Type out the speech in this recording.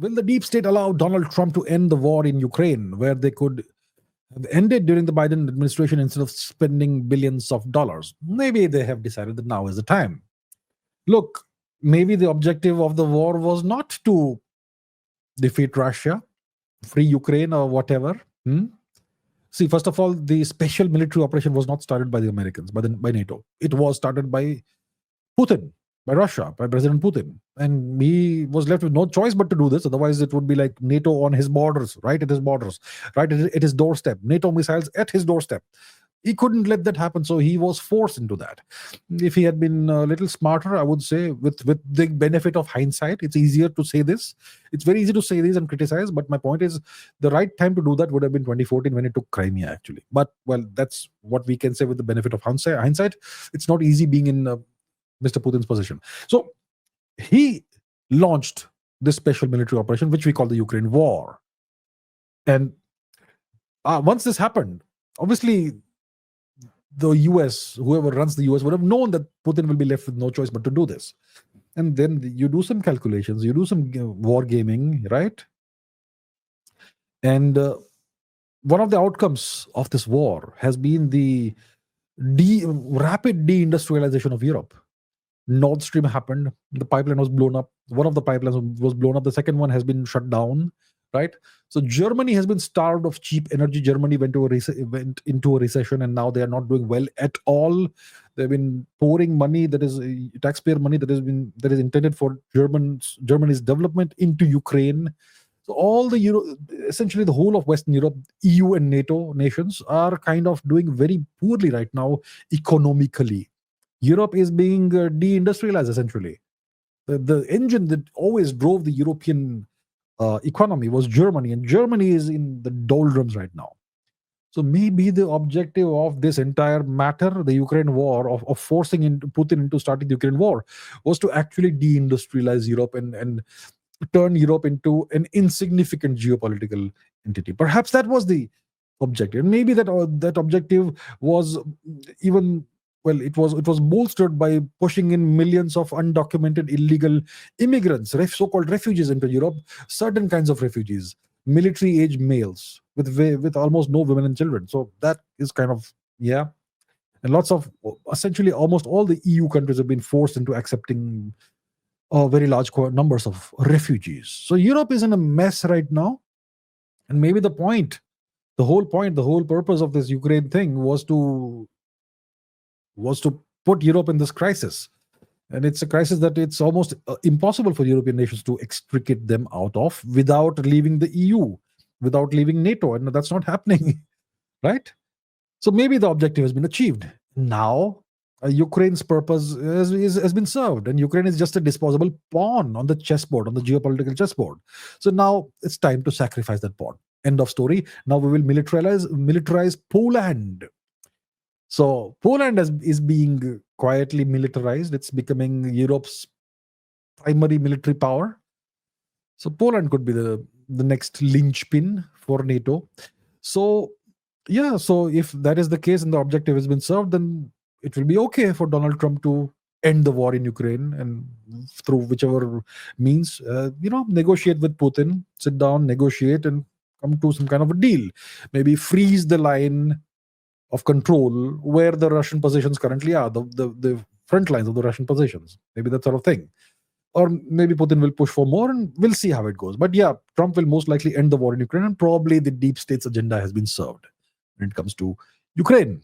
will the deep state allow Donald Trump to end the war in Ukraine, where they could have ended during the Biden administration instead of spending billions of dollars? Maybe they have decided that now is the time. Look, maybe the objective of the war was not to defeat Russia, free Ukraine, or whatever. See, first of all, the special military operation was not started by the Americans, by NATO. It was started by Putin, by Russia, by President Putin. And he was left with no choice but to do this. Otherwise, it would be like NATO on his borders, right at his borders, right at his doorstep, NATO missiles at his doorstep. He couldn't let that happen, so he was forced into that. If he had been a little smarter, I would say, with the benefit of hindsight, it's easier to say this. It's very easy to say this and criticize, but my point is, the right time to do that would have been 2014 when he took Crimea, actually. But, well, that's what we can say with the benefit of hindsight. It's not easy being in Mr. Putin's position. So he launched this special military operation, which we call the Ukraine war. And once this happened, obviously, the US, whoever runs the US, would have known that Putin will be left with no choice but to do this. And then you do some calculations, you do some war gaming, right? And one of the outcomes of this war has been the rapid deindustrialization of Europe. Nord Stream happened, the pipeline was blown up. One of the pipelines was blown up, the second one has been shut down, right? So Germany has been starved of cheap energy. Germany went into a recession, and now they are not doing well at all. They've been pouring money, that is taxpayer money, that is intended for Germany's development, into Ukraine. So all essentially the whole of Western Europe, EU and NATO nations, are kind of doing very poorly right now economically. Europe is being deindustrialized, essentially. The engine that always drove the European economy was Germany, and Germany is in the doldrums right now. So maybe the objective of this entire matter, the Ukraine war, of forcing Putin into starting the Ukraine war, was to actually deindustrialize Europe and turn Europe into an insignificant geopolitical entity. Perhaps that was the objective. And maybe that objective was even... Well, it was bolstered by pushing in millions of undocumented illegal immigrants, so-called refugees, into Europe. Certain kinds of refugees, military-age males with almost no women and children. So that is kind of, yeah. And essentially almost all the EU countries have been forced into accepting very large numbers of refugees. So Europe is in a mess right now. And maybe the whole purpose of this Ukraine thing was to put Europe in this crisis. And it's a crisis that it's almost impossible for European nations to extricate them out of without leaving the EU, without leaving NATO. And that's not happening, right? So maybe the objective has been achieved. Now, Ukraine's purpose has been served, and Ukraine is just a disposable pawn on the chessboard, on the geopolitical chessboard. So now it's time to sacrifice that pawn. End of story. Now we will militarize Poland. So Poland is being quietly militarized. It's becoming Europe's primary military power. So Poland could be the next linchpin for NATO. So yeah, so if that is the case and the objective has been served, then it will be okay for Donald Trump to end the war in Ukraine, and through whichever means, negotiate with Putin, sit down, negotiate, and come to some kind of a deal. Maybe freeze the line of control where the Russian positions currently are, the front lines of the Russian positions. Maybe that sort of thing. Or maybe Putin will push for more, and we'll see how it goes. But yeah, Trump will most likely end the war in Ukraine, and probably the deep state's agenda has been served when it comes to Ukraine.